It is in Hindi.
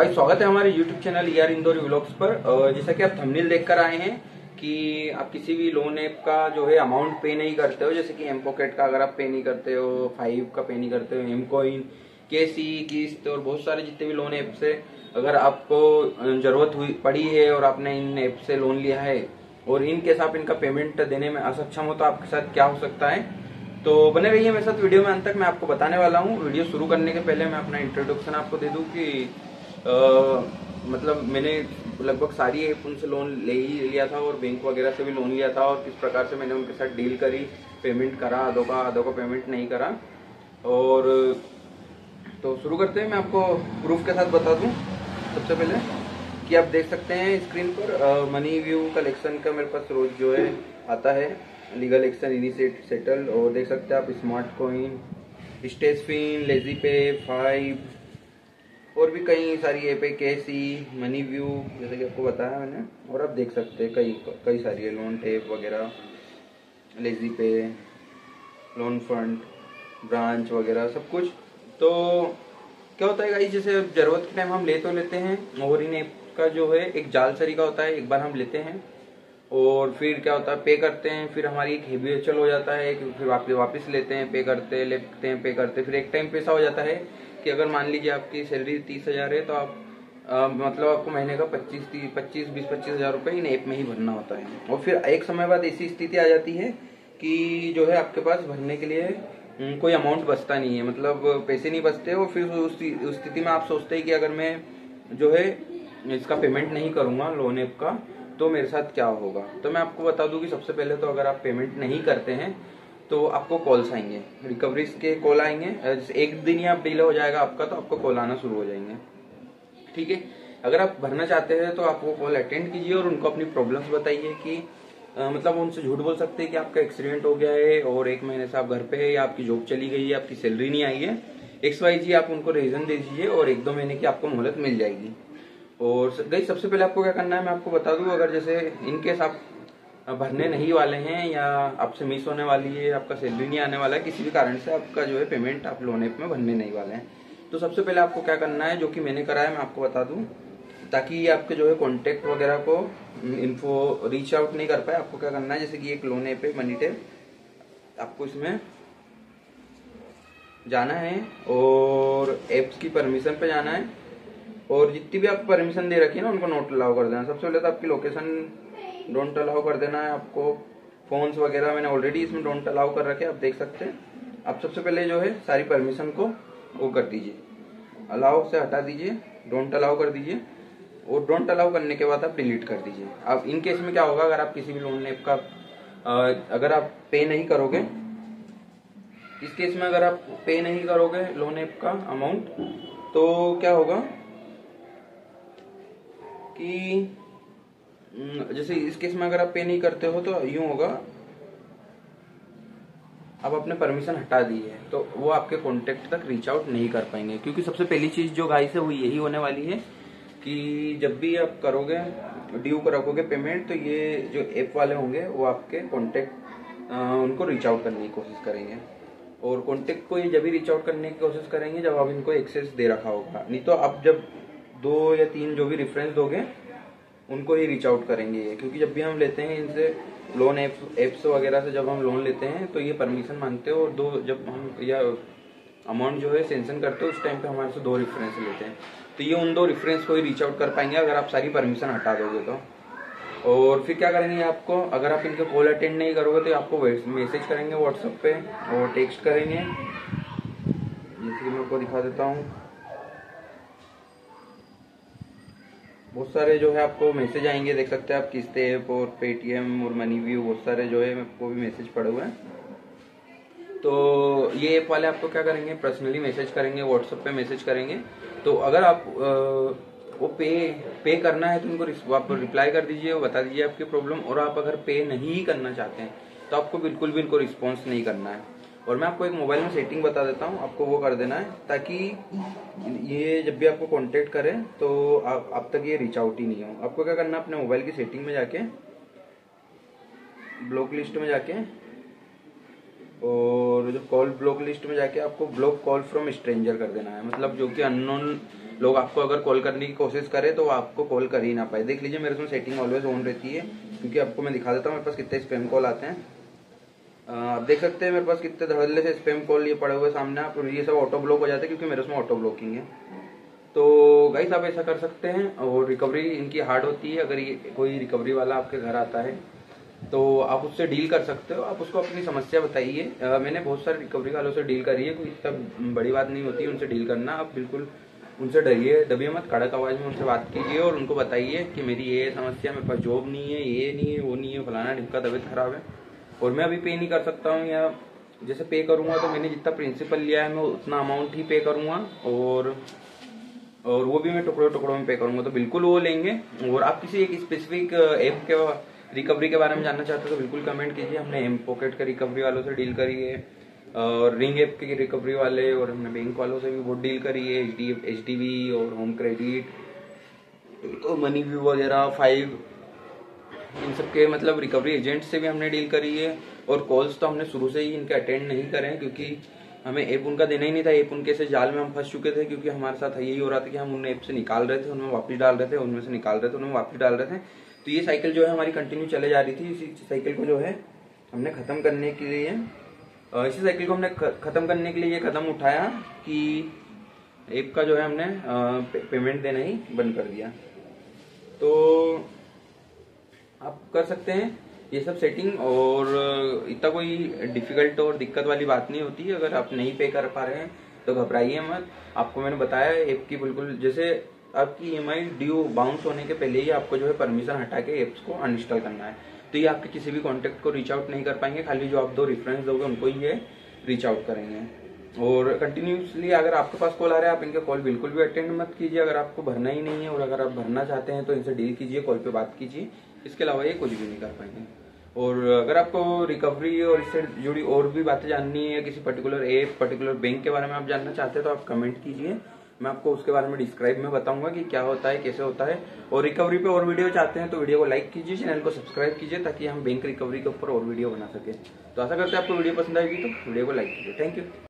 भाई स्वागत है हमारे YouTube channel ER Indori vlogs पर। जैसा कि आप थंबनेल देखकर आए हैं कि आप किसी भी लोन ऐप का जो है अमाउंट पे नहीं करते हो, जैसे कि एम पॉकेट का अगर आप पे नहीं करते हो, 5 का पे नहीं करते हो, एम कॉइन, केसी, किस्त और बहुत सारे जितने भी लोन ऐप से अगर आपको जरूरत हुई पड़ी है और आपने इन ऐप से लोन लिया है और इन केस आप इनका पेमेंट देने में असक्षम हो तो आपके साथ क्या हो सकता है। तो बने रहिए मेरे साथ वीडियो में अंत तक, मैं आपको बताने वाला हूँ। वीडियो शुरू करने के पहले मैं अपना इंट्रोडक्शन आपको दे दूं कि मतलब मैंने लगभग सारी ऐप उनसे लोन ले ही लिया था और बैंक वगैरह से भी लोन लिया था और किस प्रकार से मैंने उनके साथ डील करी, पेमेंट करा, आधों का पेमेंट नहीं करा। और तो शुरू करते हैं। मैं आपको प्रूफ के साथ बता दूं सबसे पहले कि आप देख सकते हैं स्क्रीन पर मनी व्यू कलेक्शन का मेरे पास रोज जो है आता है, लीगल एक्शन इनिशिएट सेटल, और देख सकते हैं आप स्मार्ट कॉइन, स्टेजफिन, लेजी पे, 5 और भी कई सारी ऐप है, केसी, मनी व्यू जैसे कि आपको बताया मैंने। और आप देख सकते हैं कई सारी है, लोन टैप वगैरह, लेजी पे, लोन फंड, ब्रांच वगैरह सब कुछ। तो क्या होता है गाइस, जैसे जरूरत के टाइम हम ले तो लेते हैं और इन ऐप का जो है एक जाल तरीका होता है, एक बार हम लेते हैं और फिर क्या होता है पे करते हैं, फिर हमारी एक हैबिचुअल हो जाता है कि फिर वापस लेते हैं, पे करते लेते हैं, पे करते, फिर एक टाइम पे ऐसा हो जाता है कि अगर मान लीजिए आपकी सैलरी 30,000 है तो आप मतलब आपको महीने का 25,000 रुपये इन ऐप में ही भरना होता है। और फिर एक समय बाद ऐसी स्थिति आ जाती है कि जो है आपके पास भरने के लिए कोई अमाउंट बचता नहीं है, मतलब पैसे नहीं बचते। और फिर उस स्थिति में आप सोचते हैं कि अगर मैं जो है इसका पेमेंट नहीं करूंगा लोन ऐप का तो मेरे साथ क्या होगा। तो मैं आपको बता दूं कि सबसे पहले तो अगर आप पेमेंट नहीं करते हैं तो आपको कॉल्स आएंगे, रिकवरीज के कॉल आएंगे। एक दिन ही आप डिले हो जाएगा आपका तो आपको कॉल आना शुरू हो जाएंगे, ठीक है। अगर आप भरना चाहते हैं तो आप वो कॉल अटेंड कीजिए और उनको अपनी प्रॉब्लम्स बताइए कि मतलब उनसे झूठ बोल सकते हैं कि आपका एक्सीडेंट हो गया है और 1 महीने से आप घर पे है या आपकी जॉब चली गई है, आपकी सैलरी नहीं आई है, XYZ आप उनको रीजन दे दीजिए और 1-2 महीने की आपको मोहलत मिल जाएगी। और गई सबसे पहले आपको क्या करना है मैं आपको बता दूं, अगर जैसे इनकेस आप भरने नहीं वाले हैं या आपसे मिस होने वाली है, आपका सैलरी नहीं आने वाला है, किसी भी कारण से आपका जो है पेमेंट आप लोन ऐप में भरने नहीं वाले हैं, तो सबसे पहले आपको क्या करना है, जो कि मैंने करा है मैं आपको बता दूं ताकि आपके जो है कॉन्टेक्ट वगैरह को इन्फो रीच आउट नहीं कर पाए। आपको क्या करना है, जैसे कि एक लोन ऐप है मनी टैप, आपको इसमें जाना है और एप्स की परमिशन पे जाना है और जितनी भी आप परमिशन दे रखी है ना उनको नोट अलाउ कर देना। सबसे पहले तो आपकी लोकेशन डोंट अलाउ कर देना है आपको, फोन्स वगैरह मैंने ऑलरेडी इसमें डोंट अलाउ कर रखे हैं, आप देख सकते हैं। आप सबसे पहले जो है सारी परमिशन को वो कर दीजिए, अलाउ से हटा दीजिए, डोंट अलाउ कर दीजिए और डोंट अलाउ करने के बाद आप डिलीट कर दीजिए। अब इन केस में क्या होगा, अगर आप किसी भी लोन ऐप का अगर आप पे नहीं करोगे, इस केस में अगर आप पे नहीं करोगे लोन ऐप का अमाउंट तो क्या होगा कि जैसे इस केस में अगर आप पे नहीं करते हो तो यूं होगा, अब आपने परमिशन हटा दी है तो वो आपके कॉन्टेक्ट तक रीच आउट नहीं कर पाएंगे। क्योंकि सबसे पहली चीज जो गाइस है वो यही होने वाली है कि जब भी आप करोगे ड्यू रखोगे पेमेंट तो ये जो ऐप वाले होंगे वो आपके कॉन्टेक्ट उनको रीच आउट करने की कोशिश करेंगे और कॉन्टेक्ट को ये जब भी रीच आउट करने की कोशिश करेंगे जब आप इनको एक्सेस दे रखा होगा, नहीं तो आप जब 2 या 3 जो भी रेफरेंस दोगे उनको ही रीच आउट करेंगे। क्योंकि जब भी हम लेते हैं इनसे लोन एप्स वगैरह से जब हम लोन लेते हैं तो ये परमिशन मांगते हो और जब हम या अमाउंट जो है सेंशन करते हो उस टाइम पे हमारे से 2 रेफरेंस लेते हैं, तो ये उन 2 रेफरेंस को ही रीच आउट कर पाएंगे अगर आप सारी परमिशन हटा दोगे तो। और फिर क्या करेंगे आपको, अगर आप इनके कॉल अटेंड नहीं करोगे तो आपको मैसेज करेंगे व्हाट्सएप पे और टेक्स्ट करेंगे, जैसे कि मैं आपको दिखा देता हूँ। बहुत सारे जो है आपको मैसेज आएंगे, देख सकते हैं आप, किस्त ऐप और पेटीएम और मनी व्यू, बहुत सारे जो है आपको भी मैसेज पड़े हुए हैं। तो ये ऐप वाले आपको क्या करेंगे, पर्सनली मैसेज करेंगे, व्हाट्सएप पे मैसेज करेंगे। तो अगर आप वो पे करना है तो उनको आप रिप्लाई कर दीजिए, बता दीजिए आपकी प्रॉब्लम। और आप अगर पे नहीं करना चाहते हैं तो आपको बिल्कुल भी इनको रिस्पॉन्स नहीं करना है। और मैं आपको एक मोबाइल में सेटिंग बता देता हूँ, आपको वो कर देना है ताकि ये जब भी आपको कांटेक्ट करें तो आप तक ये रीच आउट ही नहीं हो। आपको क्या करना है, अपने मोबाइल की सेटिंग में जाके ब्लॉक लिस्ट में जाके और जो कॉल ब्लॉक लिस्ट में जाके आपको ब्लॉक कॉल फ्रॉम स्ट्रेंजर कर देना है, मतलब जो कि अननोन लोग आपको अगर कॉल करने की कोशिश करें तो वो आपको कॉल कर ही ना पाए। देख लीजिए मेरे उसमें सेटिंग ऑलवेज ऑन रहती है, क्योंकि आपको मैं दिखा देता हूँ मेरे पास कितने स्पैम कॉल आते हैं। आप देख सकते हैं मेरे पास कितने धड़ल्ले से स्पैम कॉल ये पड़े हुए सामने, आप ये सब ऑटो ब्लॉक हो जाते हैं क्योंकि मेरे उसमें ऑटो ब्लॉकिंग है। तो गाइस आप ऐसा कर सकते हैं, और रिकवरी इनकी हार्ड होती है। अगर ये कोई रिकवरी वाला आपके घर आता है तो आप उससे डील कर सकते हो, आप उसको अपनी समस्या बताइए। मैंने बहुत सारे रिकवरी वालों से डील करी है, कोई इतना बड़ी बात नहीं होती है उनसे डील करना। आप बिल्कुल उनसे दबिए मत, कड़क आवाज में उनसे बात कीजिए और उनको बताइए कि मेरी ये समस्या, मेरे पास जॉब नहीं है, ये नहीं है, वो नहीं है, फलाना ढिमका, तबीयत खराब है और मैं अभी पे नहीं कर सकता हूँ, या जैसे पे करूंगा तो मैंने जितना प्रिंसिपल लिया है मैं उतना अमाउंट ही पे करूंगा, और वो भी मैं टुकड़ों में पे करूंगा, तो बिल्कुल वो लेंगे। और आप किसी एक स्पेसिफिक ऐप के रिकवरी के बारे में जानना चाहते हो तो बिल्कुल कमेंट कीजिए। हमने एम पॉकेट के रिकवरी वालों से डील करी है, और रिंग ऐप के रिकवरी वाले, और हमने बैंक वालों से भी बहुत डील करी है, HDB और होम क्रेडिट, तो मनी व्यू वगैरह 5, इन सब के मतलब रिकवरी एजेंट से भी हमने डील करी है। और कॉल्स तो हमने शुरू से ही इनके अटेंड नहीं करे हैं, क्योंकि हमें ऐप उनका देना ही नहीं था। ऐप उनके से जाल में हम फंस चुके थे, क्योंकि हमारे साथ यही हो रहा था कि हम उन ऐप से निकाल रहे थे, उनमें वापस डाल रहे थे, उनमें से निकाल रहे थे, उनमें वापस डाल रहे थे। तो ये साइकिल जो है हमारी कंटिन्यू चले जा रही थी। इसी साइकिल को जो है हमने खत्म करने के लिए ये कदम उठाया कि ऐप का जो है हमने पेमेंट देना ही बंद कर दिया। तो आप कर सकते हैं ये सब सेटिंग, और इतना कोई डिफिकल्ट और दिक्कत वाली बात नहीं होती है। अगर आप नहीं पे कर पा रहे हैं तो घबराइए मत। आपको मैंने बताया ऐप की बिल्कुल, जैसे आपकी EMI ड्यू बाउंस होने के पहले ही आपको जो है परमिशन हटा के ऐप्स को अनइंस्टॉल करना है। तो ये आपके किसी भी कॉन्टेक्ट को रीच आउट नहीं कर पाएंगे, खाली जो आप 2 रेफरेंस दोगे उनको ही ये रीच आउट करेंगे। और कंटिन्यूसली अगर आपके पास कॉल आ रहा है आप इनके कॉल बिल्कुल भी अटेंड मत कीजिए। अगर आपको भरना ही नहीं है, और अगर आप भरना चाहते हैं तो इनसे डील कीजिए, कॉल पे बात कीजिए। इसके अलावा ये कुछ भी नहीं कर पाएंगे। और अगर आपको रिकवरी और इससे जुड़ी और भी बातें जाननी है, या किसी पर्टिकुलर ऐप, पर्टिकुलर बैंक के बारे में आप जानना चाहते हैं तो आप कमेंट कीजिए, मैं आपको उसके बारे में डिस्क्राइब में बताऊंगा कि क्या होता है, कैसे होता है। और रिकवरी पे और वीडियो चाहते हैं तो वीडियो को लाइक कीजिए, चैनल को सब्सक्राइब कीजिए, ताकि हम बैंक रिकवरी के ऊपर और वीडियो बना सके। तो आशा करते हैं आपको वीडियो पसंद आएगी, तो वीडियो को लाइक कीजिए। Thank you.